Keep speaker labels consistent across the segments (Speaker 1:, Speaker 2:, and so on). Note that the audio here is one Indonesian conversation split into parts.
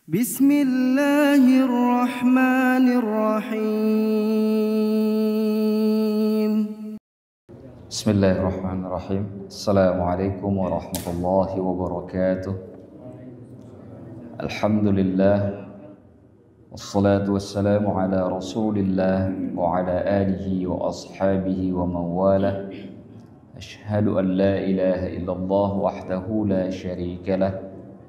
Speaker 1: Bismillahirrahmanirrahim.
Speaker 2: Bismillahirrahmanirrahim. Assalamualaikum warahmatullahi wabarakatuh. Alhamdulillah. Wassalatu wassalamu ala rasulillah wa ala alihi wa ashabihi wa mawalah. Ashhadu an la ilaha illallah wahdahu la syarika lah.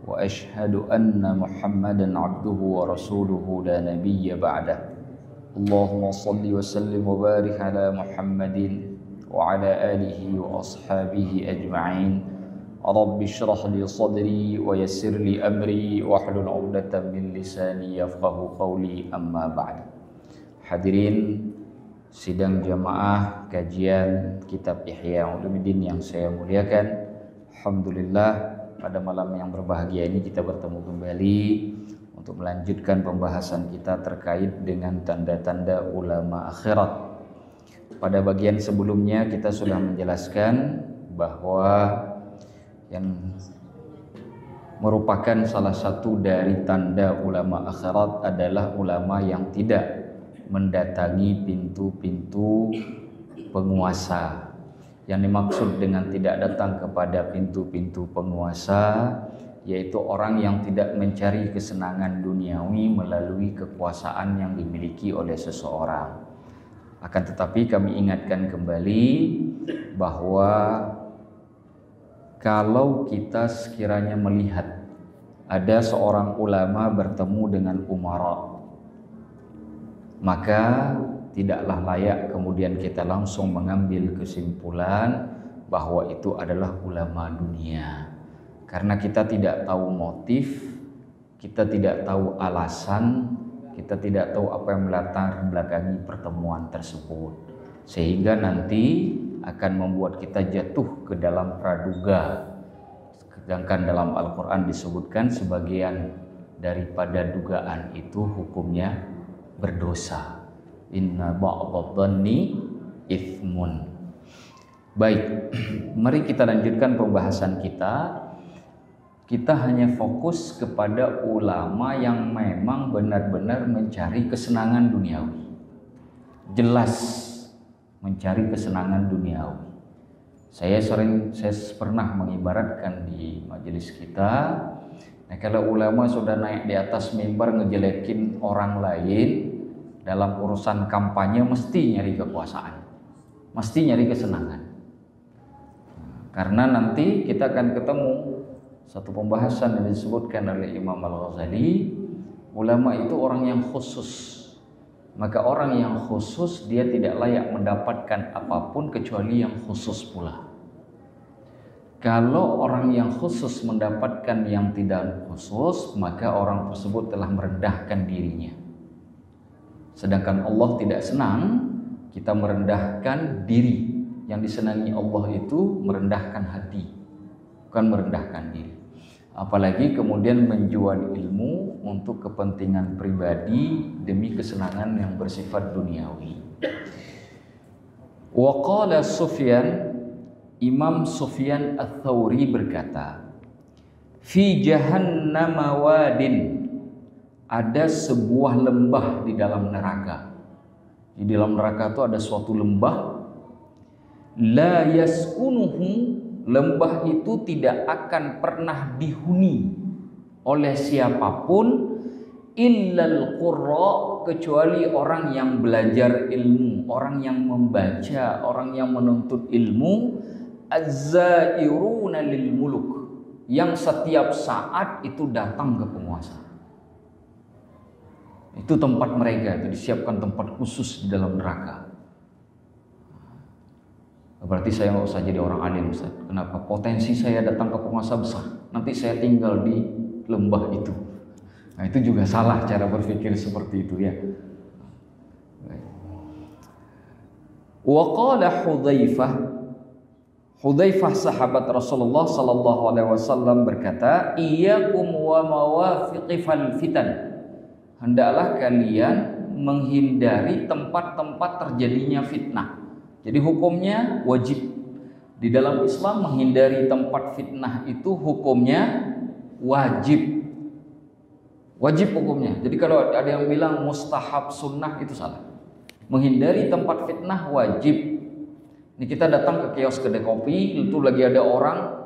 Speaker 2: Wa ashhadu anna Muhammadan abduhu wa rasuluhu la nabiyya ba'dah. Allahumma salli wa sallim wa barik ala Muhammadin wa ala alihi wa ashabihi ajma'in. Rabbi shrah li sadri wa yassir li amri wa hlul 'uqdatam min lisani yafqahu qawli, amma ba'd. Hadirin sidang jamaah kajian kitab Ihya Ulumuddin yang saya muliakan, alhamdulillah pada malam yang berbahagia ini kita bertemu kembali untuk melanjutkan pembahasan kita terkait dengan tanda-tanda ulama akhirat. Pada bagian sebelumnya kita sudah menjelaskan bahwa yang merupakan salah satu dari tanda ulama akhirat adalah ulama yang tidak mendatangi pintu-pintu penguasa. Yang dimaksud dengan tidak datang kepada pintu-pintu penguasa yaitu orang yang tidak mencari kesenangan duniawi melalui kekuasaan yang dimiliki oleh seseorang. Akan tetapi kami ingatkan kembali bahwa kalau kita sekiranya melihat ada seorang ulama bertemu dengan umara, maka tidaklah layak kemudian kita langsung mengambil kesimpulan bahwa itu adalah ulama dunia. Karena kita tidak tahu motif, kita tidak tahu alasan, kita tidak tahu apa yang melatar belakangi pertemuan tersebut. Sehingga nanti akan membuat kita jatuh ke dalam praduga. Sedangkan dalam Al-Quran disebutkan sebagian daripada dugaan itu hukumnya berdosa. Inna ba'dadh-dhanni ithmun. Baik, mari kita lanjutkan pembahasan kita. Kita hanya fokus kepada ulama yang memang benar-benar mencari kesenangan duniawi. Jelas mencari kesenangan duniawi. Saya pernah mengibaratkan di majelis kita, nah kalau ulama sudah naik di atas mimbar ngejelekin orang lain dalam urusan kampanye mesti nyari kekuasaan, mesti nyari kesenangan. Karena nanti kita akan ketemu satu pembahasan yang disebutkan oleh Imam Al-Ghazali, ulama itu orang yang khusus. Maka orang yang khusus dia tidak layak mendapatkan apapun kecuali yang khusus pula. Kalau orang yang khusus mendapatkan yang tidak khusus, maka orang tersebut telah merendahkan dirinya. Sedangkan Allah tidak senang kita merendahkan diri. Yang disenangi Allah itu merendahkan hati, bukan merendahkan diri. Apalagi kemudian menjual ilmu untuk kepentingan pribadi demi kesenangan yang bersifat duniawi. Wa qala Sufyan, Imam Sufyan Ats-Tsauri berkata, fi jahannam wadin, ada sebuah lembah di dalam neraka. Di dalam neraka itu ada suatu lembah, la yaskunuhu, lembah itu tidak akan pernah dihuni oleh siapapun illal qurra, kecuali orang yang belajar ilmu, orang yang membaca, orang yang menuntut ilmu, az-zairuna lil muluk, yang setiap saat itu datang ke penguasa. Itu tempat mereka, itu disiapkan tempat khusus di dalam neraka. Berarti saya nggak usah jadi orang alim, Ustaz. Kenapa? Potensi saya datang ke penguasa besar. Nanti saya tinggal di lembah itu. Nah, itu juga salah cara berpikir seperti itu ya. Wa qala Hudzaifah sahabat Rasulullah sallallahu alaihi wasallam berkata, iyyakum wa mawafiqil fitan. Hendaklah kalian menghindari tempat-tempat terjadinya fitnah. Jadi hukumnya wajib. Di dalam Islam menghindari tempat fitnah itu hukumnya wajib. Wajib hukumnya. Jadi kalau ada yang bilang mustahab sunnah itu salah. Menghindari tempat fitnah wajib. Ini kita datang ke kios kedai kopi, itu lagi ada orang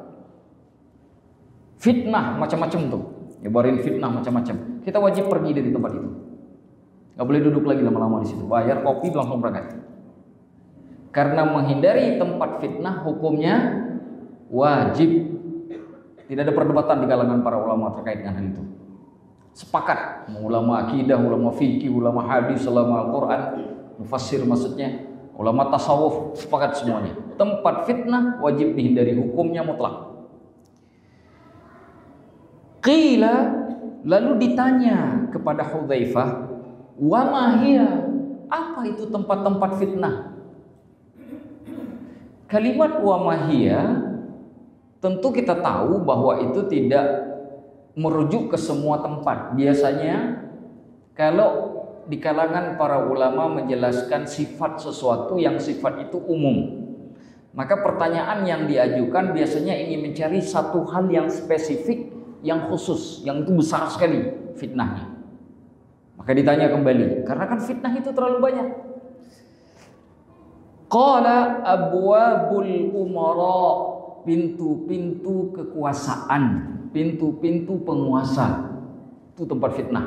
Speaker 2: fitnah macam-macam tuh. Nyebarin fitnah macam-macam. Kita wajib pergi dari tempat itu. Gak boleh duduk lagi lama-lama di situ. Bayar kopi langsung berangkat. Karena menghindari tempat fitnah hukumnya wajib. Tidak ada perdebatan di kalangan para ulama terkait dengan hal itu. Sepakat, ulama akidah, ulama fikih, ulama hadis, ulama Al-Quran, mufassir maksudnya, ulama tasawuf, sepakat semuanya. Tempat fitnah wajib dihindari, hukumnya mutlak. Qila, lalu ditanya kepada Hudzaifah, wa ma hiya? Apa itu tempat-tempat fitnah? Kalimat wa ma hiya tentu kita tahu bahwa itu tidak merujuk ke semua tempat. Biasanya kalau di kalangan para ulama menjelaskan sifat sesuatu yang sifat itu umum, maka pertanyaan yang diajukan biasanya ingin mencari satu hal yang spesifik, yang khusus, yang itu besar sekali fitnahnya. Maka ditanya kembali, karena kan fitnah itu terlalu banyak. Qala abwabul umara, pintu-pintu kekuasaan, pintu-pintu penguasa, itu tempat fitnah.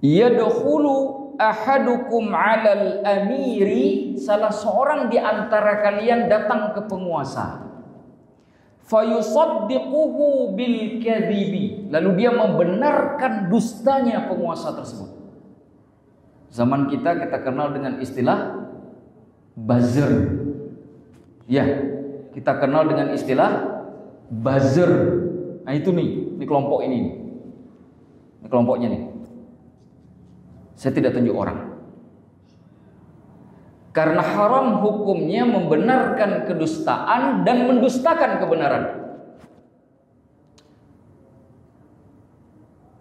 Speaker 2: Yadkhulu ahadukum 'alal amiri, salah seorang di antara kalian datang ke penguasa. Fayusaddiquhu bil kadhibi, lalu dia membenarkan dustanya penguasa tersebut. Zaman kita kenal dengan istilah buzzer. Ya, kita kenal dengan istilah buzzer. Nah itu nih, di kelompok ini. Ini kelompoknya nih. Saya tidak tunjuk orang. Karena haram hukumnya membenarkan kedustaan dan mendustakan kebenaran.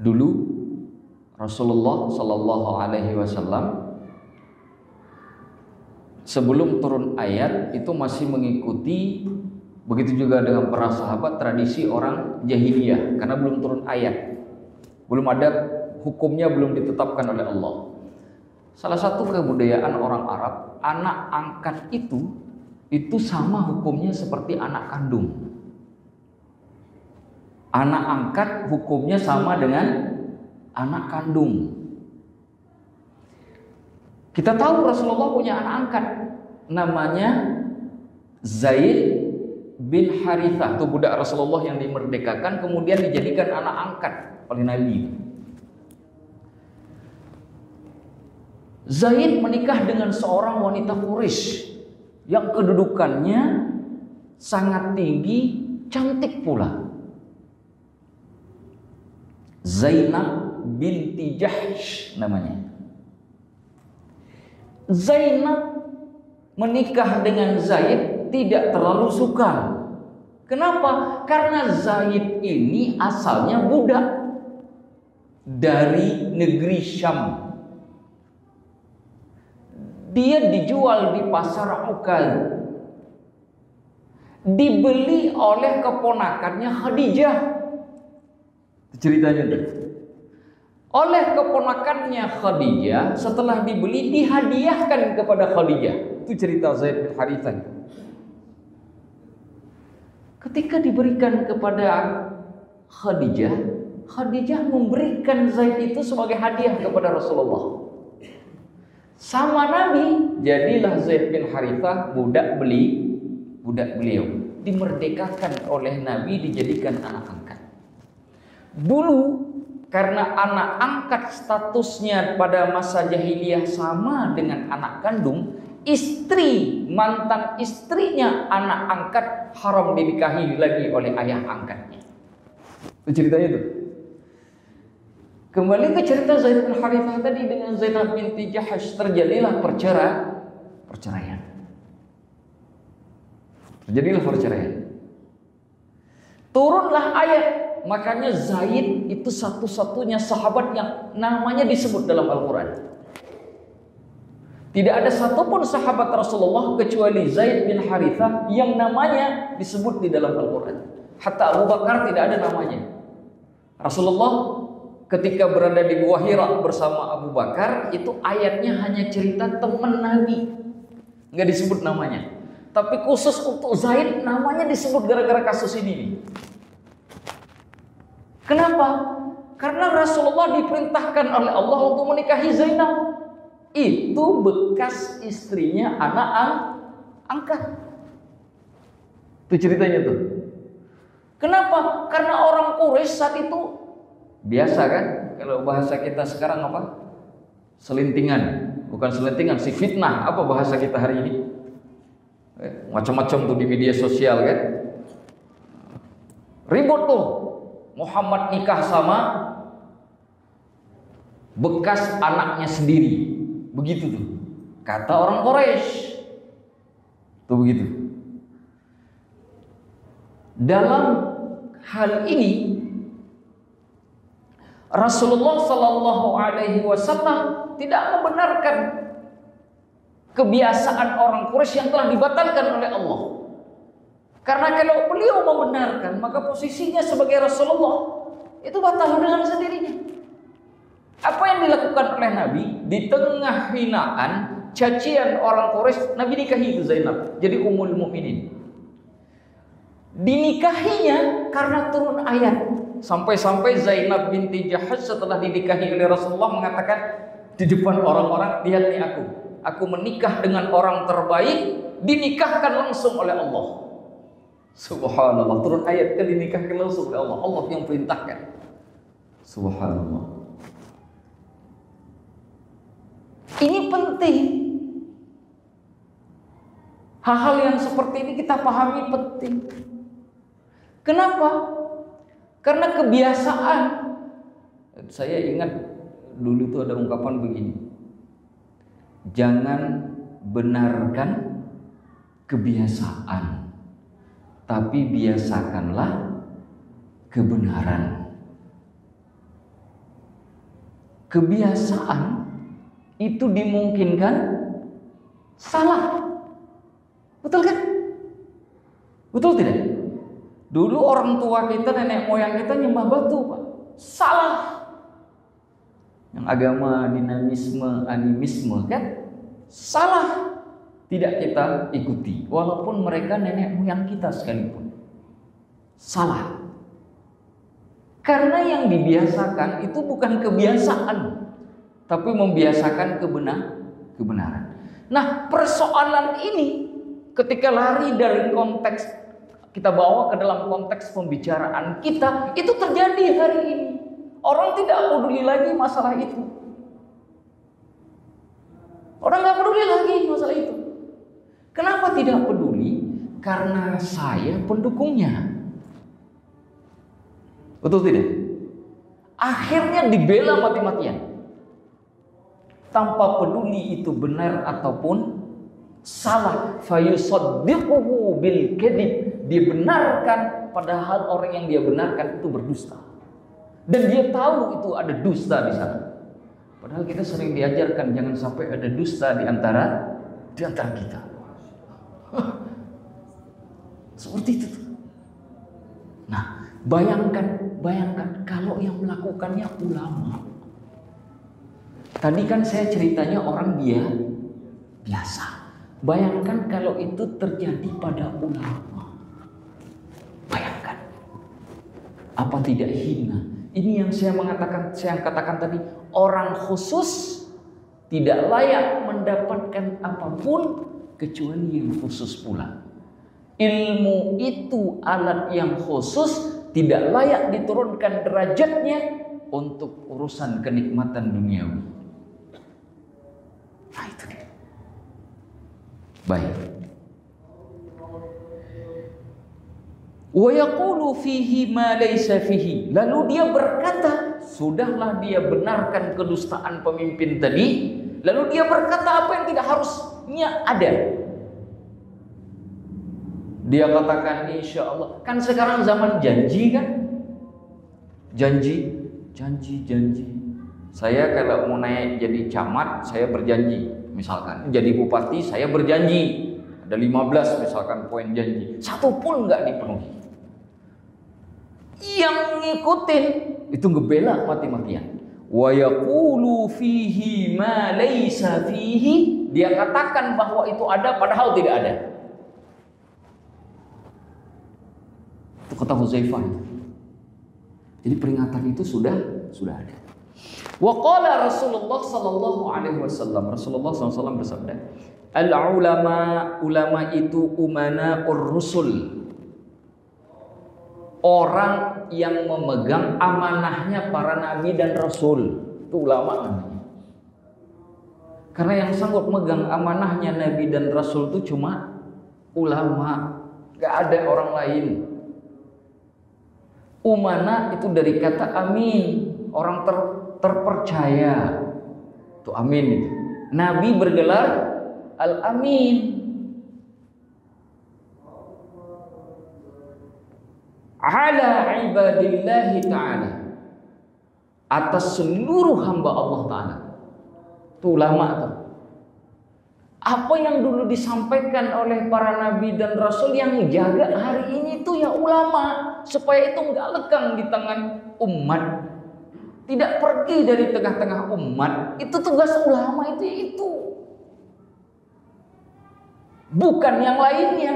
Speaker 2: Dulu Rasulullah Shallallahu Alaihi Wasallam sebelum turun ayat itu masih mengikuti, begitu juga dengan para sahabat, tradisi orang jahiliyah karena belum turun ayat, belum ada hukumnya, belum ditetapkan oleh Allah. Salah satu kebudayaan orang Arab, anak angkat itu sama hukumnya seperti anak kandung. Anak angkat hukumnya sama dengan anak kandung. Kita tahu Rasulullah punya anak angkat, namanya Zaid bin Harithah. Itu budak Rasulullah yang dimerdekakan kemudian dijadikan anak angkat oleh Nabi. Zaid menikah dengan seorang wanita Quraisy yang kedudukannya sangat tinggi, cantik pula. Zainab binti Jahsh namanya. Zainab menikah dengan Zaid tidak terlalu suka. Kenapa? Karena Zaid ini asalnya budak dari negeri Syam. Dia dijual di pasar Ukal, dibeli oleh keponakannya Khadijah. Ceritanya tuh. Oleh keponakannya Khadijah, setelah dibeli dihadiahkan kepada Khadijah. Itu cerita Zaid bin Harithah. Ketika diberikan kepada Khadijah, Khadijah memberikan Zaid itu sebagai hadiah kepada Rasulullah. Sama Nabi, jadilah Zaid bin Harithah budak beliau, dimerdekakan oleh Nabi, dijadikan anak angkat. Dulu karena anak angkat statusnya pada masa jahiliyah sama dengan anak kandung, istri, mantan istrinya anak angkat haram dinikahi lagi oleh ayah angkatnya. Itu ceritanya tuh. Kembali ke cerita Zaid bin Harithah tadi dengan Zainab binti Jahsh, terjadilah perceraian. Turunlah ayat. Makanya Zaid itu satu-satunya sahabat yang namanya disebut dalam Al-Quran. Tidak ada satupun sahabat Rasulullah kecuali Zaid bin Harithah yang namanya disebut di dalam Al-Quran. Hatta Abu Bakar tidak ada namanya. Rasulullah ketika berada di Gua Hira bersama Abu Bakar, itu ayatnya hanya cerita teman Nabi, nggak disebut namanya. Tapi khusus untuk Zaid namanya disebut gara-gara kasus ini. Kenapa? Karena Rasulullah diperintahkan oleh Allah untuk menikahi Zainab. Itu bekas istrinya anak angkat. Itu ceritanya tuh. Kenapa? Karena orang Quraisy saat itu biasa kan? Kalau bahasa kita sekarang apa? Selintingan. Bukan selintingan, si fitnah. Apa bahasa kita hari ini? Macam-macam tuh di media sosial kan? Ribut tuh. Muhammad nikah sama bekas anaknya sendiri. Begitu tuh. Kata orang Quraisy. Tuh begitu. Dalam hal ini Rasulullah Sallallahu Alaihi Wasallam tidak membenarkan kebiasaan orang Quraisy yang telah dibatalkan oleh Allah. Karena kalau beliau membenarkan, maka posisinya sebagai Rasulullah itu batal dengan sendirinya. Apa yang dilakukan oleh Nabi di tengah hinaan, cacian orang Quraisy, Nabi nikahi itu Zainab, jadi Ummul Mukminin. Dinikahinya karena turun ayat. Sampai-sampai Zainab binti Jahash setelah dinikahi oleh Rasulullah mengatakan di depan orang-orang, lihat nih aku menikah dengan orang terbaik, dinikahkan langsung oleh Allah. Subhanallah, turun ayat kan dinikahkan langsung oleh Allah. Allah yang perintahkan. Subhanallah. Ini penting. Hal-hal yang seperti ini kita pahami penting. Kenapa? Karena kebiasaan. Saya ingat dulu tuh ada ungkapan begini. Jangan benarkan kebiasaan, tapi biasakanlah kebenaran. Kebiasaan itu dimungkinkan salah. Betul kan? Betul tidak? Dulu orang tua kita, nenek moyang kita nyembah batu, Pak. Salah. Yang agama dinamisme, animisme kan? Salah. Tidak kita ikuti. Walaupun mereka nenek moyang kita sekalipun. Salah. Karena yang dibiasakan itu bukan kebiasaan, tapi membiasakan kebenaran. Nah, persoalan ini ketika lari dari konteks kita bawa ke dalam konteks pembicaraan kita, itu terjadi hari ini. Orang tidak peduli lagi masalah itu. Orang nggak peduli lagi masalah itu. Kenapa tidak peduli? Karena saya pendukungnya. Betul tidak? Akhirnya dibela mati-matian. Tanpa peduli itu benar ataupun salah. Fayusaddiquhu bil kadzib. Dibenarkan, padahal orang yang dia benarkan itu berdusta. Dan dia tahu itu ada dusta di sana. Padahal kita sering diajarkan jangan sampai ada dusta di antara kita. Seperti itu. Nah, bayangkan kalau yang melakukannya ulama. Tadi kan saya ceritanya orang biasa. Bayangkan kalau itu terjadi pada ulama. Bayangkan. Apa tidak hina? Ini yang saya katakan tadi, orang khusus tidak layak mendapatkan apapun kecuali yang khusus pula. Ilmu itu alat yang khusus, tidak layak diturunkan derajatnya untuk urusan kenikmatan duniawi. Nah itu. Baik. Wa yaqulu fihi ma laysa fihi. Lalu dia berkata, sudahlah dia benarkan kedustaan pemimpin tadi, lalu dia berkata apa yang tidak harusnya ada. Dia katakan insya Allah. Kan sekarang zaman janji kan? Janji. Saya kalau mau naik jadi camat, saya berjanji. Misalkan jadi bupati, saya berjanji. Ada 15 misalkan poin janji. Satu pun nggak dipenuhi. Yang ngikutin itu ngebela mati-matian. Wa yaqulu fihi ma laysa fihi, dia katakan bahwa itu ada padahal tidak ada. Itu kata Hudzaifah. Jadi peringatan itu sudah ada. Wa qala Rasulullah sallallahu alaihi wasallam, Rasulullah SAW bersabda, al ulama itu umana'ur rusul, orang yang memegang amanahnya para nabi dan rasul. Itu ulama namanya. Karena yang sanggup megang amanahnya nabi dan rasul itu cuma ulama, gak ada orang lain. Umana itu dari kata amin, orang terpercaya. Itu amin itu. Nabi bergelar al-amin. Ala ibadillahi ta'ala, atas seluruh hamba Allah Ta'ala. Itu ulama tuh. Apa yang dulu disampaikan oleh para nabi dan rasul, yang jaga hari ini tuh ya ulama, supaya itu nggak lekang di tangan umat, tidak pergi dari tengah-tengah umat. Itu tugas ulama, itu bukan yang lainnya.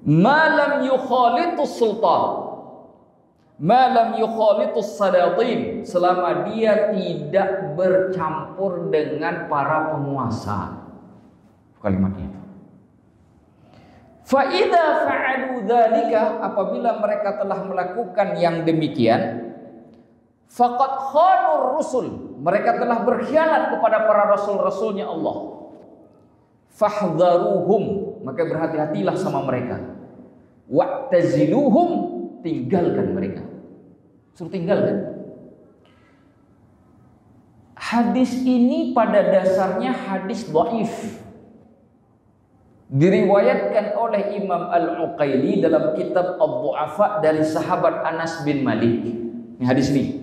Speaker 2: Malam yukhalitus sultan, malam yukhalitus salatin, selama dia tidak bercampur dengan para penguasa. Kalimatnya itu. Fa idza fa'alu dzalika, apabila mereka telah melakukan yang demikian, faqad khanur rusul, mereka telah berkhianat kepada para rasul-rasulnya Allah. Fahdharuhum, maka berhati-hatilah sama mereka. Wa'taziluhum, tinggalkan mereka. Suruh tinggalkan. Hadis ini pada dasarnya hadis dhaif. Diriwayatkan oleh Imam Al-Uqaili dalam kitab Ad-Du'afa dari sahabat Anas bin Malik. Ini hadis ini.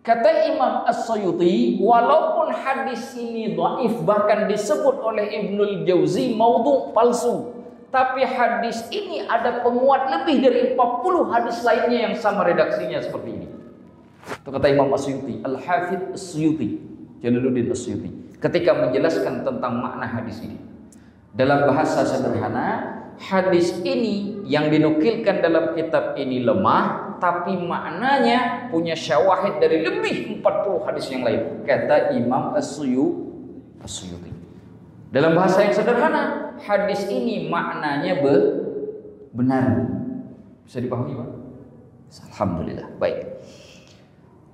Speaker 2: Kata Imam As-Suyuti, walaupun hadis ini dhaif, bahkan disebut oleh Ibnul Jauzi maudhu, palsu, tapi hadis ini ada penguat lebih dari 40 hadis lainnya yang sama redaksinya seperti ini. Itu kata Imam As-Suyuti, Al-Hafidh As-Suyuti, Jalaluddin As-Suyuti, ketika menjelaskan tentang makna hadis ini. Dalam bahasa sederhana, hadis ini yang dinukilkan dalam kitab ini lemah, tapi maknanya punya syawahid dari lebih 40 hadis yang lain, kata Imam As-Suyuti. Dalam bahasa yang sederhana, hadis ini maknanya benar. Bisa dipahami, Pak? Alhamdulillah. Baik.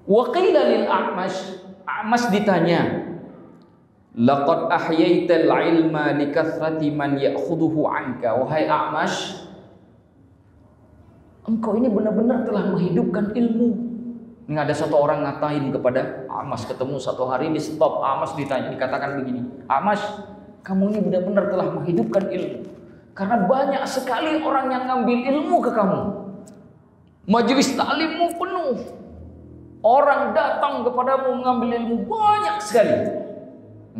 Speaker 2: Wa qila lil A'mash ditanya, laqad ahyaital ilma likathrati man ya'khudhuhu anka. Wahai A'mash, engkau ini benar-benar telah menghidupkan ilmu. Ini ada satu orang ngatain kepada A'mash, ketemu satu hari di stop, A'mash ditanya, dikatakan begini, A'mash, kamu ini benar-benar telah menghidupkan ilmu. Karena banyak sekali orang yang ngambil ilmu ke kamu. Majelis taklimmu penuh. Orang datang kepadamu mengambil ilmu banyak sekali.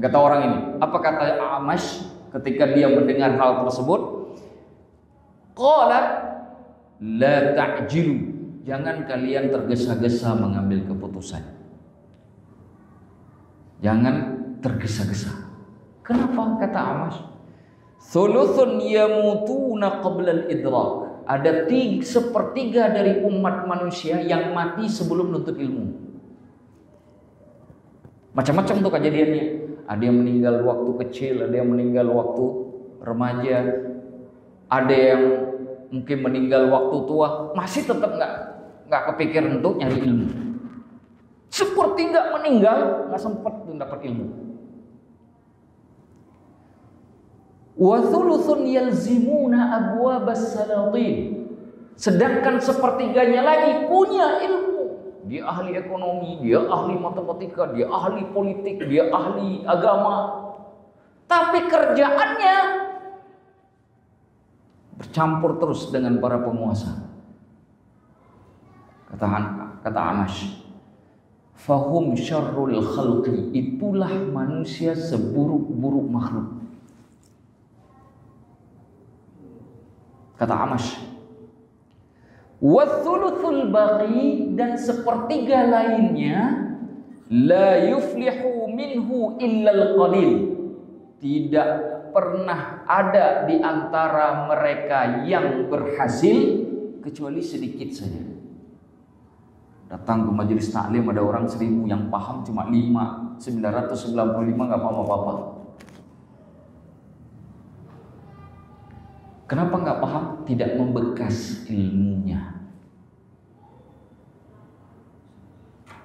Speaker 2: Kata orang ini, apa kata A'mash ketika dia mendengar hal tersebut? Qala la ta'jilu, jangan kalian tergesa-gesa mengambil keputusan. Jangan tergesa-gesa. Kenapa? Kata A'mash, thuluthun yamutuna qabla al-idrak. Ada 1/3 dari umat manusia yang mati sebelum nuntut ilmu. Macam-macam tuh kejadiannya. Ada yang meninggal waktu kecil, ada yang meninggal waktu remaja, ada yang mungkin meninggal waktu tua, masih tetap nggak kepikiran untuk nyari ilmu. 1/3 meninggal nggak sempat untuk dapat ilmu. Wa thuluthun yalzimuna abwabas salatin. Sedangkan 1/3-nya lagi punya ilmu. Dia ahli ekonomi, dia ahli matematika, dia ahli politik, dia ahli agama. Tapi kerjaannya bercampur terus dengan para penguasa. Kata A'mash, fahum syarrul khalqi, itulah manusia seburuk-buruk makhluk. Kata A'mash, Wathuluthul baqi, dan sepertiga lainnya, la yuflihu minhu illal qalil, tidak pernah ada di antara mereka yang berhasil kecuali sedikit saja. Datang ke majelis taklim ada orang 1000 yang paham cuma 5, 995 nggak paham apa-apa. Kenapa nggak paham? Tidak membekas ilmunya.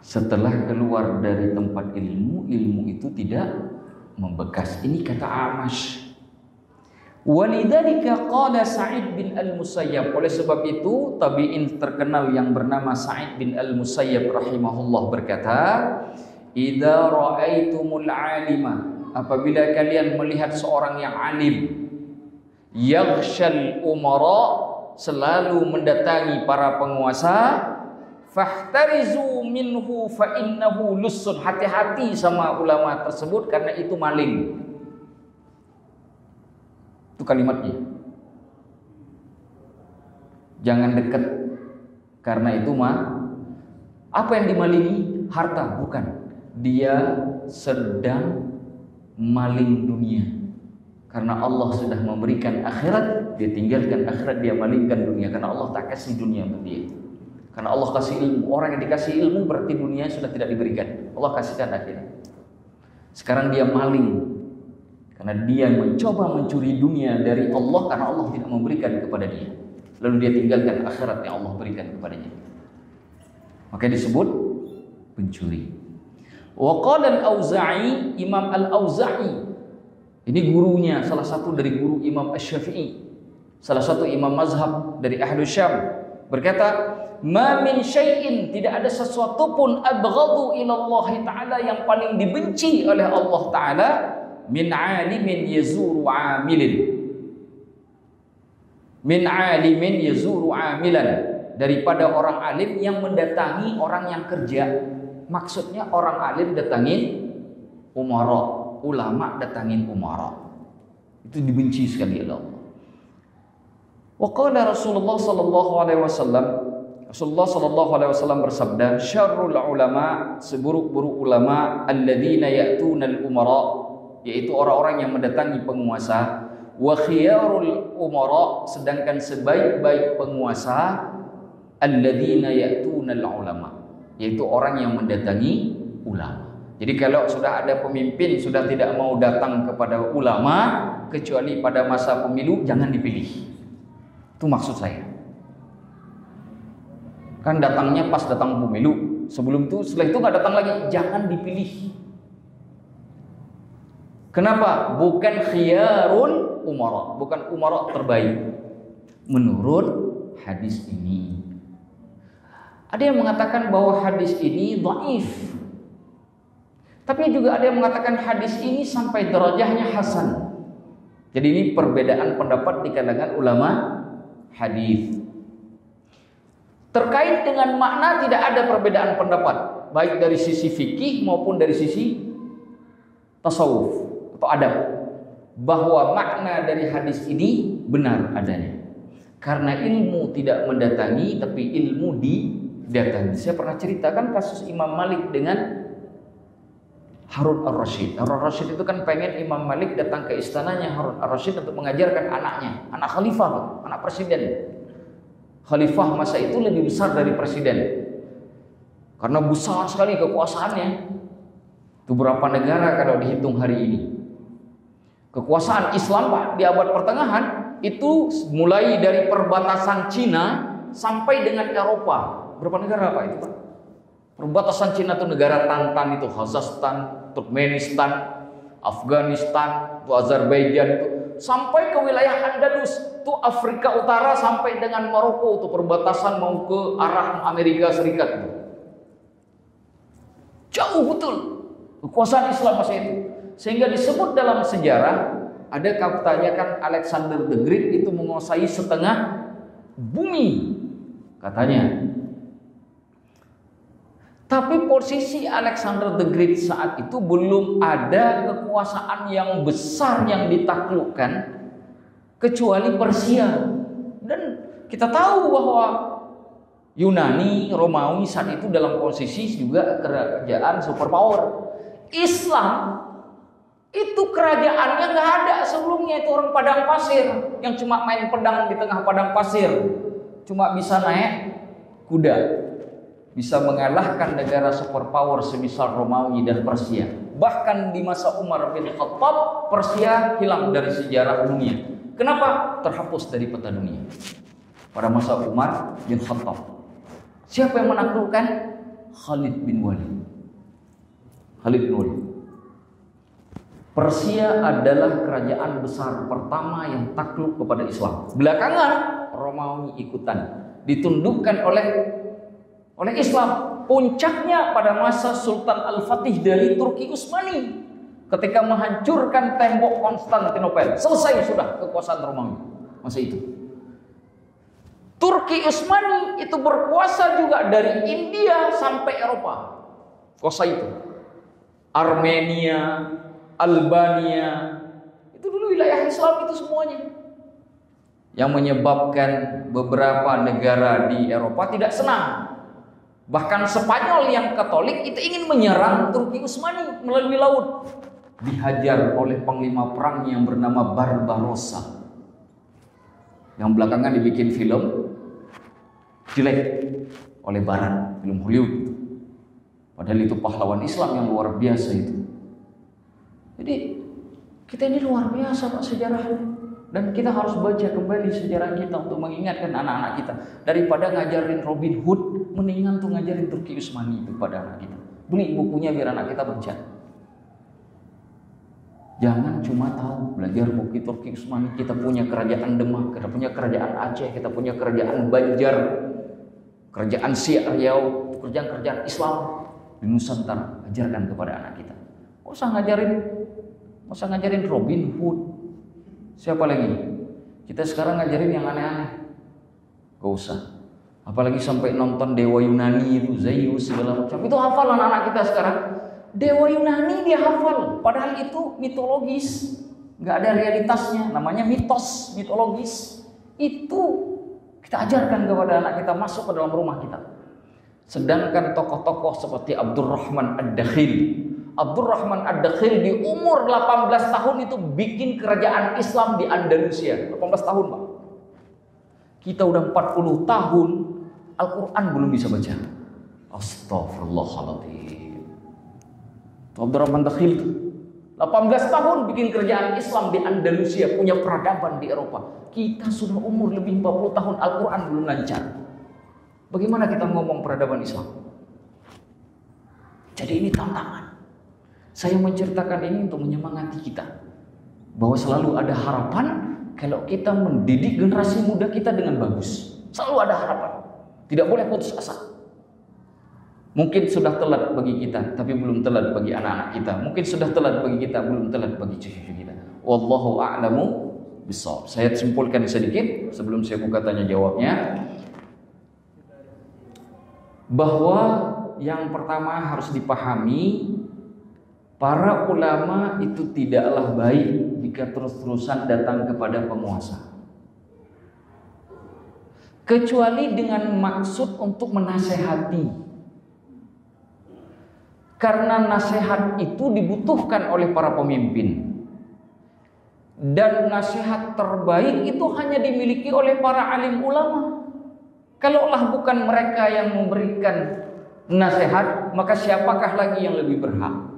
Speaker 2: Setelah keluar dari tempat ilmu, ilmu itu tidak membekas. Ini kata Amash. Walidzalika qala Sa'id bin Al-Musayyab. Oleh sebab itu tabi'in terkenal yang bernama Sa'id bin Al-Musayyab rahimahullah berkata, "Idza ra'aitumul 'alima," apabila kalian melihat seorang yang alim, yaghshal umara, selalu mendatangi para penguasa, fahtarizu minhu fa innahu lussun, hati-hati sama ulama tersebut karena itu maling. Itu kalimatnya. Jangan dekat karena itu apa yang dimalingi? Harta, bukan. Dia sedang maling dunia. Karena Allah sudah memberikan akhirat, dia tinggalkan akhirat, dia malingkan dunia karena Allah tak kasih dunia untuk dia. Karena Allah kasih ilmu, orang yang dikasih ilmu berarti dunia sudah tidak diberikan. Allah kasihkan akhirat. Sekarang dia maling karena dia mencoba mencuri dunia dari Allah karena Allah tidak memberikan kepada dia. Lalu dia tinggalkan akhirat yang Allah berikan kepadanya. Maka disebut pencuri. Wa qala al-Auza'i, Imam Al-Auza'i, ini gurunya, salah satu dari guru Imam Asy-Syafi'i, salah satu imam mazhab dari Ahlus Syam, berkata, "Ma min syai'in," tidak ada sesuatu pun, abghadu ila Allah Ta'ala, yang paling dibenci oleh Allah Ta'ala, min 'alimin yazuru 'amilin. Min 'alimin yazuru 'amilan, daripada orang alim yang mendatangi orang yang kerja. Maksudnya orang alim datangin umara, ulama datangin umara. Itu dibenci sekali oleh Allah. Wa qala Rasulullah sallallahu alaihi wasallam, Rasulullah sallallahu alaihi wasallam bersabda, "Syarrul ulama," seburuk-buruk ulama, alladzina ya'tuna al-umara, yaitu orang-orang yang mendatangi penguasa, wa khiyarul umara, sedangkan sebaik-baik penguasa, alladzina ya'tuna al-ulama, yaitu orang yang mendatangi ulama. Jadi kalau sudah ada pemimpin sudah tidak mau datang kepada ulama kecuali pada masa pemilu, jangan dipilih. Itu maksud saya. Kan datangnya pas datang pemilu, sebelum itu, setelah itu nggak datang lagi, jangan dipilih. Kenapa? Bukan khiyarul umara, bukan umara terbaik menurut hadis ini. Ada yang mengatakan bahwa hadis ini dhaif, tapi juga ada yang mengatakan hadis ini sampai derajahnya hasan. Jadi ini perbedaan pendapat di kalangan ulama hadis. Terkait dengan makna tidak ada perbedaan pendapat, baik dari sisi fikih maupun dari sisi tasawuf atau adab, bahwa makna dari hadis ini benar adanya. Karena ilmu tidak mendatangi, tapi ilmu didatangi. Saya pernah ceritakan kasus Imam Malik dengan Harun Ar-Rasyid. Harun Ar-Rasyid itu kan pengen Imam Malik datang ke istananya Harun Ar-Rasyid untuk mengajarkan anaknya, anak khalifah, anak presiden. Khalifah masa itu lebih besar dari presiden, karena besar sekali kekuasaannya. Itu berapa negara kalau dihitung hari ini. Kekuasaan Islam Pak di abad pertengahan itu mulai dari perbatasan Cina sampai dengan Eropa. Berapa negara Pak itu Pak? Perbatasan Cina itu negara Tantan itu, Kazakhstan, Turkmenistan, Afghanistan, itu Azerbaijan itu, sampai ke wilayah Andalus, itu Afrika Utara sampai dengan Maroko, itu perbatasan mau ke arah Amerika Serikat itu. Jauh betul kekuasaan Islam masa itu. Sehingga disebut dalam sejarah, ada katanya kan Alexander the Great itu menguasai setengah bumi katanya. Tapi posisi Alexander the Great saat itu belum ada kekuasaan yang besar yang ditaklukkan kecuali Persia. Dan kita tahu bahwa Yunani, Romawi saat itu dalam posisi juga kerajaan superpower. Islam itu kerajaannya nggak ada sebelumnya, itu orang padang pasir yang cuma main pedang di tengah padang pasir, cuma bisa naik kuda, bisa mengalahkan negara superpower semisal Romawi dan Persia. Bahkan di masa Umar bin Khattab, Persia hilang dari sejarah dunia. Kenapa? Terhapus dari peta dunia pada masa Umar bin Khattab. Siapa yang menaklukkan? Khalid bin Walid. Khalid bin Walid. Persia adalah kerajaan besar pertama yang takluk kepada Islam. Belakangan Romawi ikutan, ditundukkan oleh Islam. Puncaknya pada masa Sultan Al-Fatih dari Turki Utsmani ketika menghancurkan tembok Konstantinopel. Selesai sudah kekuasaan Romawi masa itu. Turki Utsmani itu berkuasa juga dari India sampai Eropa. Kuasa itu. Armenia, Albania, itu dulu wilayah Islam itu semuanya. Yang menyebabkan beberapa negara di Eropa tidak senang. Bahkan Spanyol yang Katolik itu ingin menyerang Turki Utsmani melalui laut. Dihajar oleh panglima perang yang bernama Barbarossa. Yang belakangan dibikin film jelek oleh Barat, film Hollywood. Padahal itu pahlawan Islam yang luar biasa itu. Jadi kita ini luar biasa Pak sejarahnya, dan kita harus baca kembali sejarah kita untuk mengingatkan anak-anak kita. Daripada ngajarin Robin Hood, mendingan tuh ngajarin Turki Utsmani itu pada anak kita. Beli bukunya biar anak kita baca. Jangan cuma tahu belajar buku Turki Utsmani. Kita punya kerajaan Demak, kita punya kerajaan Aceh, kita punya kerajaan Banjar, kerajaan Siak Riau, kerajaan-kerajaan Islam di Nusantara. Ajarkan kepada anak kita. Gak usah ngajarin Robin Hood. Siapa lagi? Kita sekarang ngajarin yang aneh-aneh. Gak usah. Apalagi sampai nonton Dewa Yunani itu, Zeus segala macam. Itu hafal anak-anak kita sekarang. Dewa Yunani dia hafal. Padahal itu mitologis. Gak ada realitasnya. Namanya mitos, mitologis. Itu kita ajarkan kepada anak kita, masuk ke dalam rumah kita. Sedangkan tokoh-tokoh seperti Abdurrahman Ad-Dakhil. Abdurrahman Ad-Dakhil di umur 18 tahun itu bikin kerajaan Islam di Andalusia. 18 tahun Pak. Kita udah 40 tahun, Al-Quran belum bisa baca. Astaghfirullahaladzim. Abdurrahman Ad-Dakhil 18 tahun bikin kerajaan Islam di Andalusia, punya peradaban di Eropa. Kita sudah umur lebih 40 tahun, Al-Quran belum lancar. Bagaimana kita ngomong peradaban Islam? Jadi ini tantangan. Saya menceritakan ini untuk menyemangati kita, bahwa selalu ada harapan kalau kita mendidik generasi muda kita dengan bagus. Selalu ada harapan. Tidak boleh putus asa. Mungkin sudah telat bagi kita, tapi belum telat bagi anak-anak kita. Mungkin sudah telat bagi kita, belum telat bagi cucu kita. Wallahu a'lamu bishawab. Saya simpulkan sedikit sebelum saya buka tanya jawabnya, bahwa yang pertama harus dipahami, para ulama itu tidaklah baik jika terus-terusan datang kepada penguasa, kecuali dengan maksud untuk menasehati. Karena nasihat itu dibutuhkan oleh para pemimpin. Dan nasihat terbaik itu hanya dimiliki oleh para alim ulama. Kalaulah bukan mereka yang memberikan nasihat, maka siapakah lagi yang lebih berhak?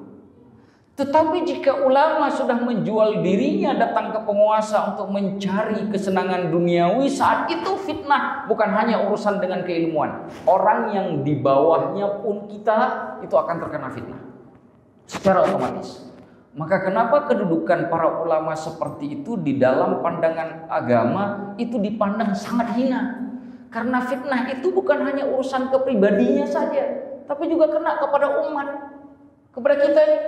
Speaker 2: Tetapi jika ulama sudah menjual dirinya datang ke penguasa untuk mencari kesenangan duniawi, saat itu fitnah bukan hanya urusan dengan keilmuan. Orang yang di bawahnya pun kita itu akan terkena fitnah secara otomatis. Maka kenapa kedudukan para ulama seperti itu di dalam pandangan agama itu dipandang sangat hina? Karena fitnah itu bukan hanya urusan kepribadinya saja, tapi juga kena kepada umat, kepada kita ini.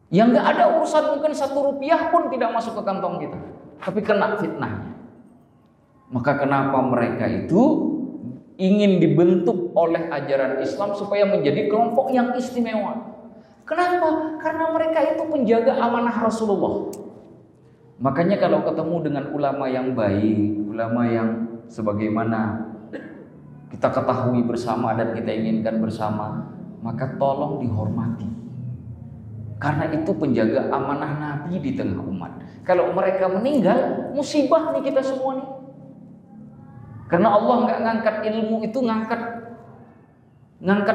Speaker 2: Yang gak ada urusan mungkin 1 rupiah pun tidak masuk ke kantong kita, tapi kena fitnahnya. Maka kenapa mereka itu ingin dibentuk oleh ajaran Islam supaya menjadi kelompok yang istimewa? Kenapa? Karena mereka itu penjaga amanah Rasulullah. Makanya kalau ketemu dengan ulama yang baik, ulama yang sebagaimana kita ketahui bersama dan kita inginkan bersama, maka tolong dihormati. Karena itu penjaga amanah Nabi di tengah umat. Kalau mereka meninggal, musibah nih kita semua nih. Karena Allah nggak ngangkat ilmu itu, ngangkat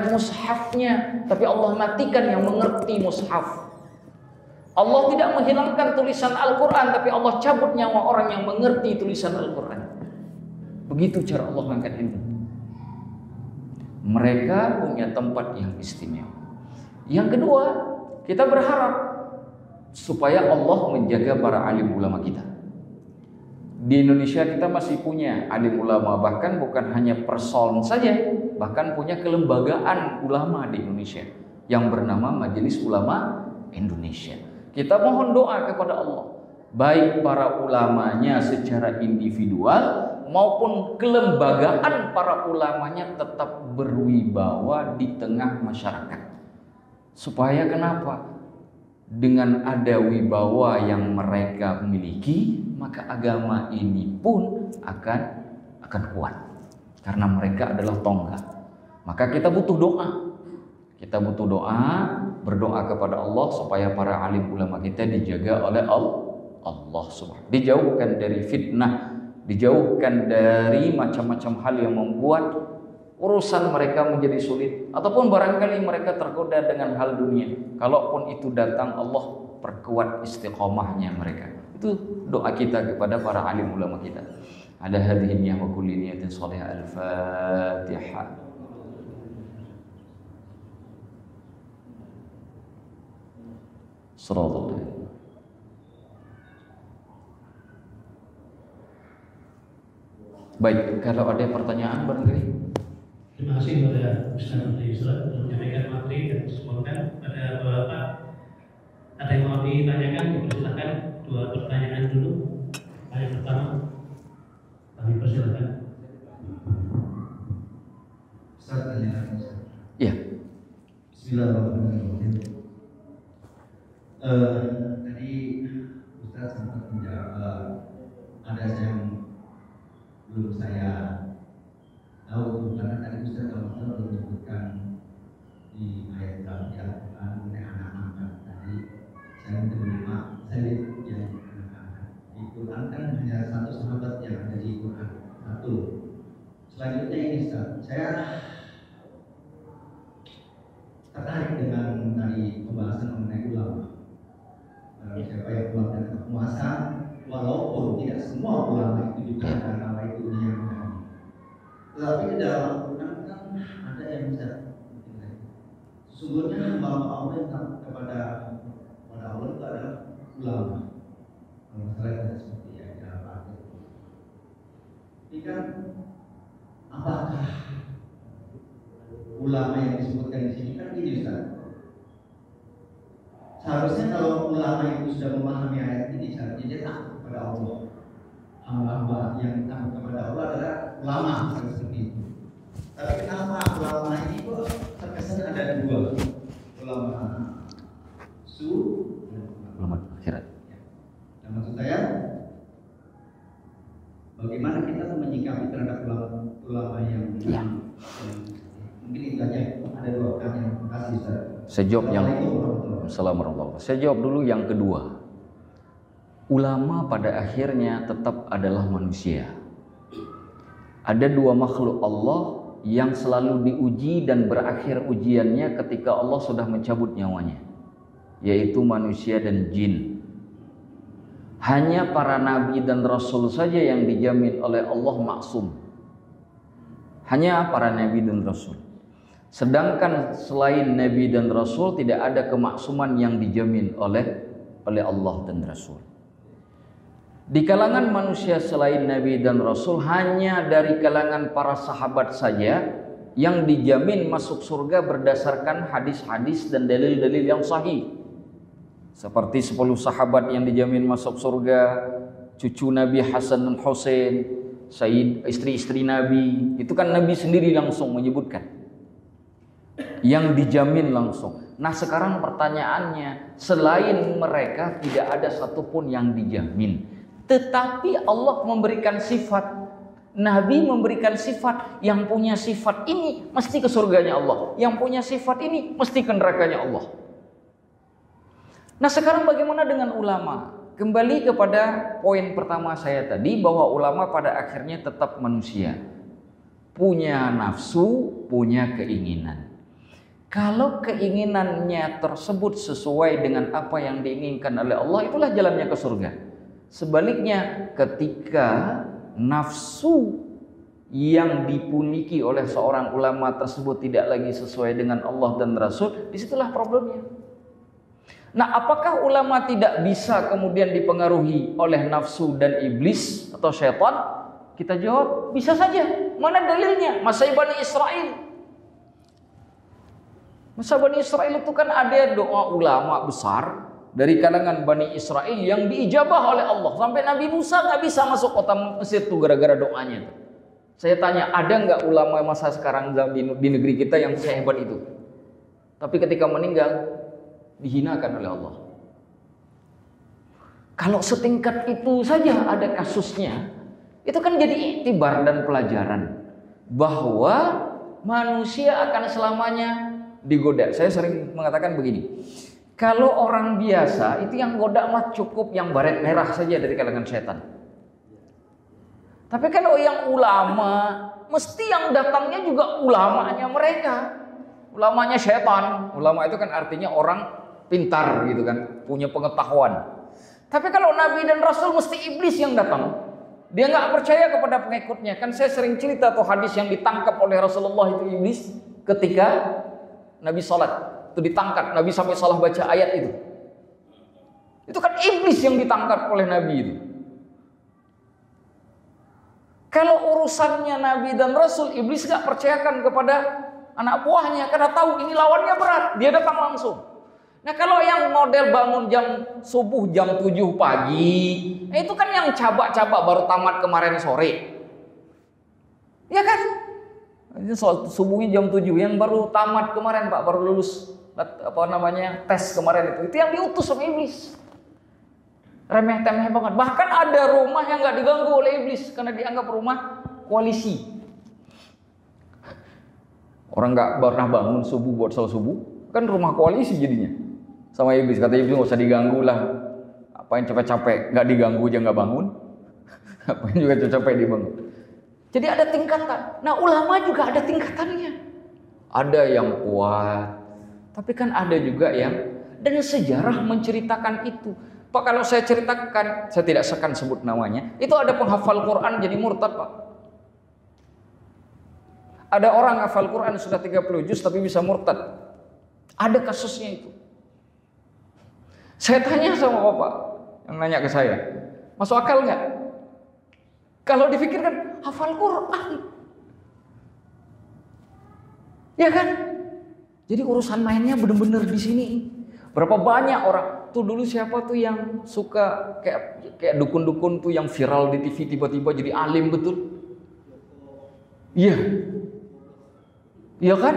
Speaker 2: mushafnya, tapi Allah matikan yang mengerti mushaf. Allah tidak menghilangkan tulisan Al-Quran, tapi Allah cabut nyawa orang yang mengerti tulisan Al-Quran. Begitu cara Allah mengangkat ilmu. Mereka punya tempat yang istimewa. Yang kedua, kita berharap supaya Allah menjaga para alim ulama kita. Di Indonesia kita masih punya alim ulama, bahkan bukan hanya person saja, bahkan punya kelembagaan ulama di Indonesia yang bernama Majelis Ulama Indonesia. Kita mohon doa kepada Allah, baik para ulamanya secara individual maupun kelembagaan para ulamanya tetap berwibawa di tengah masyarakat. Supaya kenapa? Dengan ada wibawa yang mereka miliki, maka agama ini pun akan kuat. Karena mereka adalah tonggak. Maka kita butuh doa. Kita butuh doa, berdoa kepada Allah supaya para alim ulama kita dijaga oleh Allah Subhanahu. Dijauhkan dari fitnah, dijauhkan dari macam-macam hal yang membuat urusan mereka menjadi sulit, ataupun barangkali mereka tergoda dengan hal dunia. Kalaupun itu datang, Allah perkuat istiqomahnya mereka. Itu doa kita kepada para alim ulama kita. Ada hadhihi niyyah wa kulli niyatin shalihah. Al-Fatihah. Shiratal. Baik, kalau ada pertanyaan barangkali.
Speaker 3: Terima kasih kepada Ustaz Yusra untuk menyampaikan materi dan semoga pada Bapak ada yang mau ditanyakan, dipersilakan. Dua pertanyaan dulu. Yang pertama, kami persilakan.
Speaker 4: Ustaz tanya.
Speaker 2: Iya.
Speaker 4: Bismillahirrahmanirrahim. Tadi Ustaz sempat menjawab ada yang belum saya tahu, karena tadi Ustaz kalau belum menyebutkan di ayat Al-Quran mengenai anak-anak. Tadi saya menerima, saya lihat yang anak-anak di Quran kan hanya satu sahabat yang ada di Quran, satu. Selanjutnya ini Ustaz, saya tertarik dengan tadi pembahasan mengenai ulama. Siapa yang ulama dan penguasa, walaupun tidak semua ulama itu juga ada nama itu yang menang. Tetapi di dalam Al-Quran kan ada yang bisa sesungguhnya hamba Allah yang kepada Allah itu adalah ulama. Kalau masalah tidak seperti yang dalam itu. Ini kan apakah ulama yang disebutkan di sini kan ini Ustaz? Seharusnya kalau ulama itu sudah memahami ayat ini, seharusnya dia takut kepada Allah. Hamba-hamba yang takut kepada Allah adalah ulama, seperti itu. Tapi kenapa ulama ini kok terkesan ada dua? Ulama
Speaker 2: Ulama akhirat.
Speaker 4: Nah, maksud saya, bagaimana kita menyikapi terhadap ulama yang mungkin itu aja. Ada dua pertanyaan. Terima kasih Ustaz.
Speaker 2: Saya jawab yang Assalamualaikum. Saya jawab dulu yang kedua. Ulama pada akhirnya tetap adalah manusia. Ada dua makhluk Allah yang selalu diuji dan berakhir ujiannya ketika Allah sudah mencabut nyawanya, yaitu manusia dan jin. Hanya para nabi dan rasul saja yang dijamin oleh Allah maksum. Hanya para nabi dan rasul. Sedangkan selain nabi dan rasul tidak ada kemaksuman yang dijamin oleh Allah dan rasul. Di kalangan manusia selain nabi dan rasul, hanya dari kalangan para sahabat saja yang dijamin masuk surga berdasarkan hadis-hadis dan dalil-dalil yang sahih. Seperti 10 sahabat yang dijamin masuk surga, cucu Nabi Hasan dan Husain, istri-istri Nabi, itu kan Nabi sendiri langsung menyebutkan. Yang dijamin langsung. Nah sekarang pertanyaannya, selain mereka tidak ada satupun yang dijamin. Tetapi Allah memberikan sifat Nabi memberikan sifat, yang punya sifat ini mesti ke surganya Allah, yang punya sifat ini mesti ke nerakanya Allah. Nah sekarang bagaimana dengan ulama? Kembali kepada poin pertama saya tadi, bahwa ulama pada akhirnya tetap manusia, punya nafsu, punya keinginan. Kalau keinginannya tersebut sesuai dengan apa yang diinginkan oleh Allah, itulah jalannya ke surga. Sebaliknya, ketika nafsu yang dimiliki oleh seorang ulama tersebut tidak lagi sesuai dengan Allah dan Rasul, disitulah problemnya. Nah, apakah ulama tidak bisa kemudian dipengaruhi oleh nafsu dan iblis atau syaitan? Kita jawab, bisa saja. Mana dalilnya? Masa Bani Israel. Masa Bani Israel itu kan ada doa ulama besar dari kalangan Bani Israel yang diijabah oleh Allah. Sampai Nabi Musa nggak bisa masuk kota Mesir tuh gara-gara doanya. Saya tanya, ada nggak ulama masa sekarang di negeri kita yang sehebat itu? Tapi ketika meninggal, dihinakan oleh Allah. Kalau setingkat itu saja ada kasusnya, itu kan jadi iktibar dan pelajaran bahwa manusia akan selamanya digoda. Saya sering mengatakan begini, kalau orang biasa itu yang goda mah cukup yang baret merah saja dari kalangan setan. Tapi kalau yang ulama, mesti yang datangnya juga ulamanya mereka, ulamanya setan. Ulama itu kan artinya orang pintar gitu kan, punya pengetahuan. Tapi kalau Nabi dan Rasul mesti iblis yang datang. Dia nggak percaya kepada pengikutnya. Kan saya sering cerita tuh hadis yang ditangkap oleh Rasulullah itu iblis ketika Nabi sholat. Itu ditangkap, Nabi sampai salah baca ayat itu. Itu kan iblis yang ditangkap oleh Nabi itu. Kalau urusannya Nabi dan Rasul, iblis nggak percayakan kepada anak buahnya karena tahu ini lawannya berat. Dia datang langsung. Nah kalau yang model bangun jam subuh jam 7 pagi, itu kan yang cabak-cabak baru tamat kemarin sore. Ya kan? Subuhnya jam 7, yang baru tamat kemarin Pak, baru lulus tes kemarin itu yang diutus sama iblis. Remeh-temeh banget. Bahkan ada rumah yang nggak diganggu oleh iblis karena dianggap rumah koalisi. Orang nggak pernah bangun subuh buat sholat subuh, kan rumah koalisi jadinya. Sama iblis, kata iblis nggak usah diganggu lah. Apain capek-capek, nggak diganggu aja nggak bangun. Apain juga capek dibangun. Jadi ada tingkatan. Nah ulama juga ada tingkatannya. Ada yang kuat, tapi kan ada juga yang, dan sejarah menceritakan itu. Pak kalau saya ceritakan, saya tidak akan sebut namanya. Itu ada penghafal Quran jadi murtad Pak. Ada orang hafal Quran sudah 30 juz tapi bisa murtad. Ada kasusnya itu. Saya tanya sama Bapak yang nanya ke saya, masuk akal nggak? Kalau dipikirkan hafal Quran, ya kan? Jadi urusan mainnya benar-benar di sini. Berapa banyak orang tuh dulu siapa tuh yang suka kayak dukun-dukun tuh yang viral di TV tiba-tiba jadi alim betul? Iya, iya kan?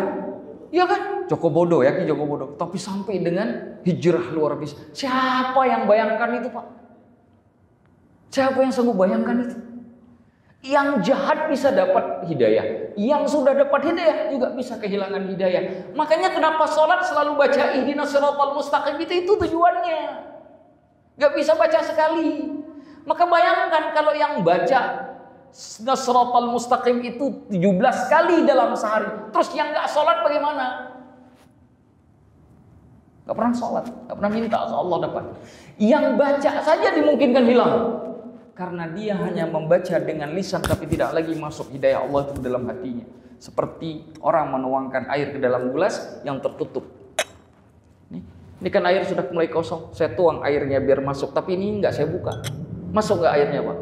Speaker 2: Iya kan? Joko Bodo ya, Ki Joko Bodo. Tapi sampai dengan hijrah luar biasa. Siapa yang bayangkan itu Pak? Siapa yang sanggup bayangkan itu? Yang jahat bisa dapat hidayah, yang sudah dapat hidayah juga bisa kehilangan hidayah. Makanya kenapa sholat selalu baca ihdinas siratal mustaqim, itu tujuannya. Gak bisa baca sekali. Maka bayangkan kalau yang baca siratal mustaqim itu 17 kali dalam sehari, terus yang gak sholat bagaimana? Gak pernah sholat, gak pernah minta Allah dapat. Yang baca saja dimungkinkan hilang, karena dia hanya membaca dengan lisan tapi tidak lagi masuk hidayah Allah itu dalam hatinya. Seperti orang menuangkan air ke dalam gelas yang tertutup. Ini kan air sudah mulai kosong, saya tuang airnya biar masuk, tapi ini enggak saya buka. Masuk gak airnya Pak?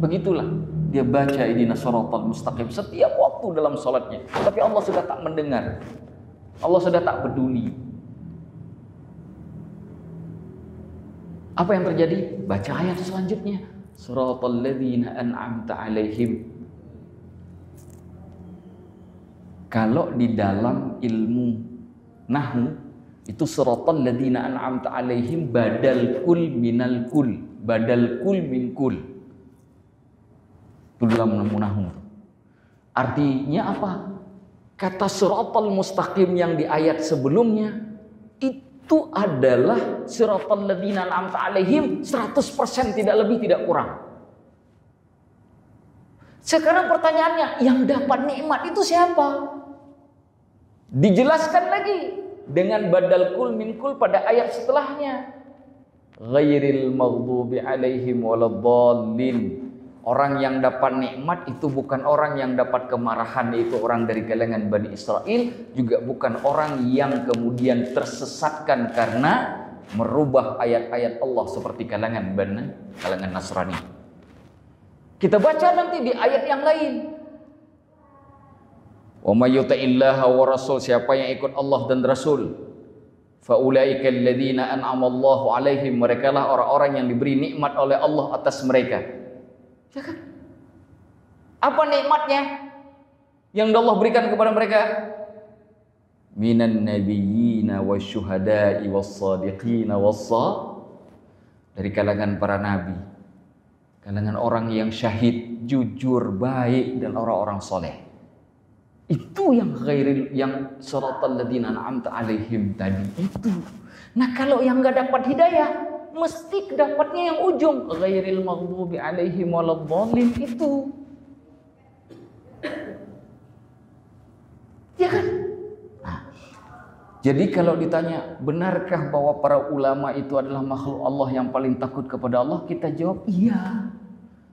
Speaker 2: Begitulah dia baca ihdinas siratal mustaqim setiap waktu dalam sholatnya, tapi Allah sudah tak mendengar, Allah sudah tak peduli. Apa yang terjadi? Baca ayat selanjutnya. Siratal ladzina an'amta 'alaihim. Kalau di dalam ilmu nahwu itu siratal ladzina an'amta 'alaihim badal kul minal kul, badal kul min kul. Itu dalam munahum. Artinya apa? Kata siratal mustaqim yang di ayat sebelumnya itu adalah siratal ladzina an'amta alaihim, 100% tidak lebih tidak kurang. Sekarang pertanyaannya, yang dapat nikmat itu siapa? Dijelaskan lagi dengan badal kul min kul pada ayat setelahnya. Ghairil maghdubi alaihim waladdallin. Orang yang dapat nikmat itu bukan orang yang dapat kemarahan, yaitu orang dari kalangan Bani Israel, juga bukan orang yang kemudian tersesatkan karena merubah ayat-ayat Allah seperti kalangan Nasrani. Kita baca nanti di ayat yang lain. Wa may yuti'illaha wa rasul, siapa yang ikut Allah dan Rasul, fa ulaika alladzina an'ama Allahu alaihim, merekalah orang-orang yang diberi nikmat oleh Allah atas mereka. Ya kan? Apa nikmatnya yang Allah berikan kepada mereka? Minan nabiyyina wasyuhada'i was-shadiqina dari kalangan para nabi, kalangan orang yang syahid, jujur, baik, dan orang-orang soleh. Itu yang ghairil, yang siratal ladzina an'amta alaihim tadi itu. Nah, kalau yang enggak dapat hidayah, mesti dapatnya yang ujung, ghairil maghdubi alaihim waladdallin itu. Ya kan? Nah, jadi kalau ditanya, benarkah bahwa para ulama itu adalah makhluk Allah yang paling takut kepada Allah? Kita jawab iya.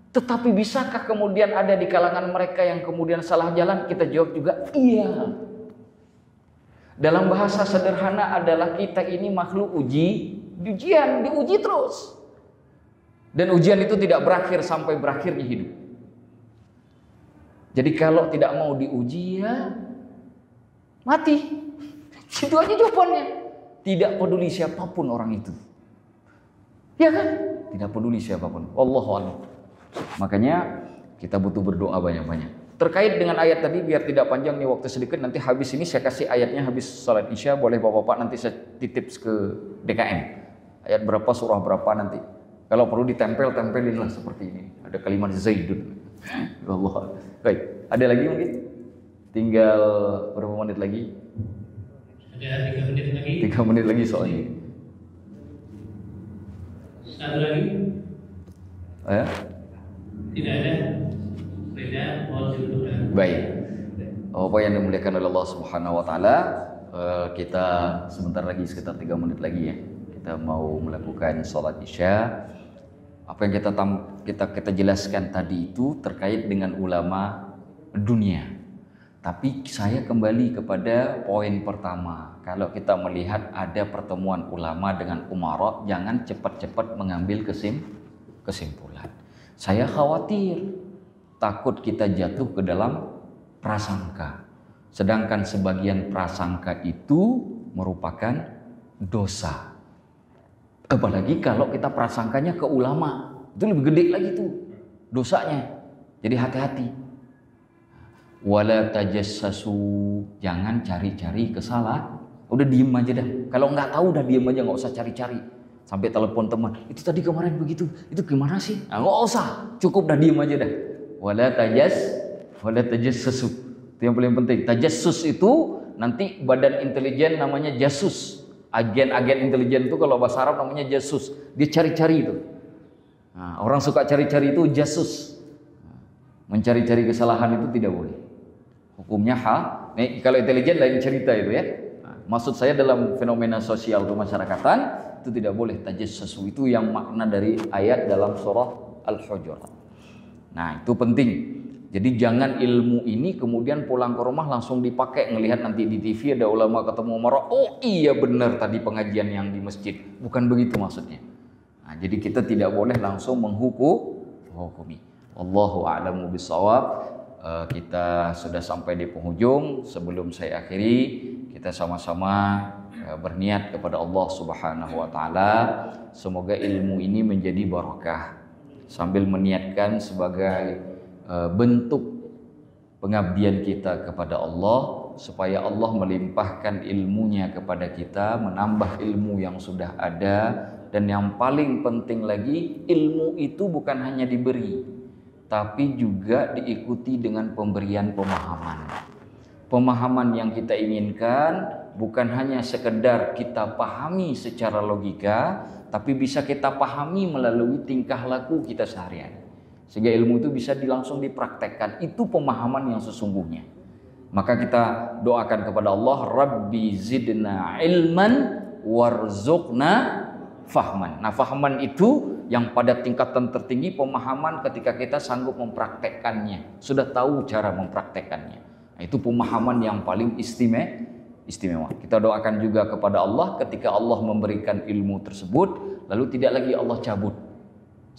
Speaker 2: Tetapi bisakah kemudian ada di kalangan mereka yang kemudian salah jalan? Kita jawab juga iya. Dalam bahasa sederhana adalah kita ini makhluk ujian, diuji terus. Dan ujian itu tidak berakhir sampai berakhirnya hidup. Jadi kalau tidak mau diuji ya mati. Itu aja jawabannya. Tidak peduli siapapun orang itu. Ya kan? Tidak peduli siapapun. Wallahu a'lam. Makanya kita butuh berdoa banyak-banyak. Terkait dengan ayat tadi, biar tidak panjang nih waktu sedikit, nanti habis ini saya kasih ayatnya habis salat Isya, boleh Bapak-bapak nanti saya titip ke DKM. Ayat berapa, surah berapa nanti. Kalau perlu ditempel-tempelin lah seperti ini. Ada kalimat Zaidun. Allah. Baik, ada lagi mungkin? Tinggal berapa menit lagi?
Speaker 3: Ada 3 menit lagi.
Speaker 2: 3 menit lagi soalnya.
Speaker 3: Satu lagi?
Speaker 2: Ya?
Speaker 3: Tidak ada. Beda, mohon ditutup.
Speaker 2: Baik. Apa yang dimuliakan oleh Allah Subhanahu wa taala, kita sebentar lagi, sekitar 3 menit lagi ya. Kita mau melakukan salat Isya. Apa yang kita jelaskan tadi itu terkait dengan ulama dunia. Tapi saya kembali kepada poin pertama. Kalau kita melihat ada pertemuan ulama dengan umara, jangan cepat-cepat mengambil kesimpulan. Saya khawatir, takut kita jatuh ke dalam prasangka. Sedangkan sebagian prasangka itu merupakan dosa. Apalagi kalau kita prasangkanya ke ulama, itu lebih gede lagi tuh dosanya. Jadi hati-hati. Wala tajassasu, jangan cari-cari kesalahan. Udah diem aja dah. Kalau nggak tahu udah diem aja, nggak usah cari-cari. Sampai telepon teman, itu tadi kemarin begitu, itu gimana sih? Nah, nggak usah, cukup dah diem aja dah. Wala tajassasu. Itu yang paling penting. Tajassus itu nanti badan intelijen namanya jasus. Agen-agen intelijen itu kalau bahasa Arab namanya jasus. Dia cari-cari itu. Nah, orang suka cari-cari itu jasus. Mencari-cari kesalahan itu tidak boleh. Hukumnya nih, kalau intelijen lain cerita itu ya. Nah, maksud saya dalam fenomena sosial kemasyarakatan itu tidak boleh tajassus. Itu yang makna dari ayat dalam surah Al-Hujurat. Nah, itu penting. Jadi jangan ilmu ini kemudian pulang ke rumah langsung dipakai, ngelihat nanti di TV ada ulama ketemu marah. Oh iya benar tadi pengajian yang di masjid. Bukan begitu maksudnya. Nah, jadi kita tidak boleh langsung menghukumi. Wallahu a'lamu bishawab. Kita sudah sampai di penghujung. Sebelum saya akhiri, kita sama-sama berniat kepada Allah Subhanahu wa taala, semoga ilmu ini menjadi barakah, sambil meniatkan sebagai bentuk pengabdian kita kepada Allah, supaya Allah melimpahkan ilmunya kepada kita, menambah ilmu yang sudah ada. Dan yang paling penting lagi, ilmu itu bukan hanya diberi, tapi juga diikuti dengan pemberian pemahaman. Pemahaman yang kita inginkan bukan hanya sekedar kita pahami secara logika, tapi bisa kita pahami melalui tingkah laku kita sehari-hari. Sehingga ilmu itu bisa langsung dipraktekkan. Itu pemahaman yang sesungguhnya. Maka kita doakan kepada Allah, Rabbi zidna ilman warzuqna fahman. Nah, fahman itu yang pada tingkatan tertinggi, pemahaman ketika kita sanggup mempraktekkannya, sudah tahu cara mempraktekkannya. Nah, itu pemahaman yang paling istimewa. Kita doakan juga kepada Allah ketika Allah memberikan ilmu tersebut, lalu tidak lagi Allah cabut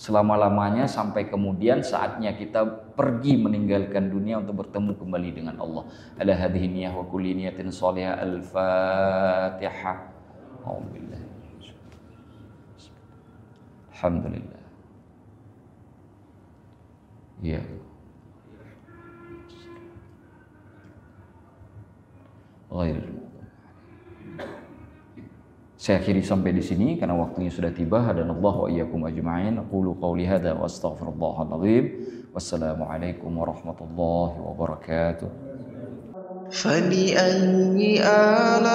Speaker 2: selama-lamanya sampai kemudian saatnya kita pergi meninggalkan dunia untuk bertemu kembali dengan Allah. Ala hadhihi niyyah wa kulli niyatin shalihah. Al-Fatihah. Alhamdulillah. Alhamdulillah. Ya. Saya akhiri sampai di sini karena waktunya sudah tiba. Hadanallahu wa iyyakum ajma'in. Aqulu qawli hadza wa astaghfirullahal azim. Wassalamualaikum warahmatullahi wabarakatuh.
Speaker 5: فبأي آلاء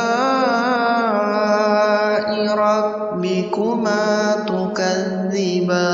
Speaker 5: ربكما تكذبان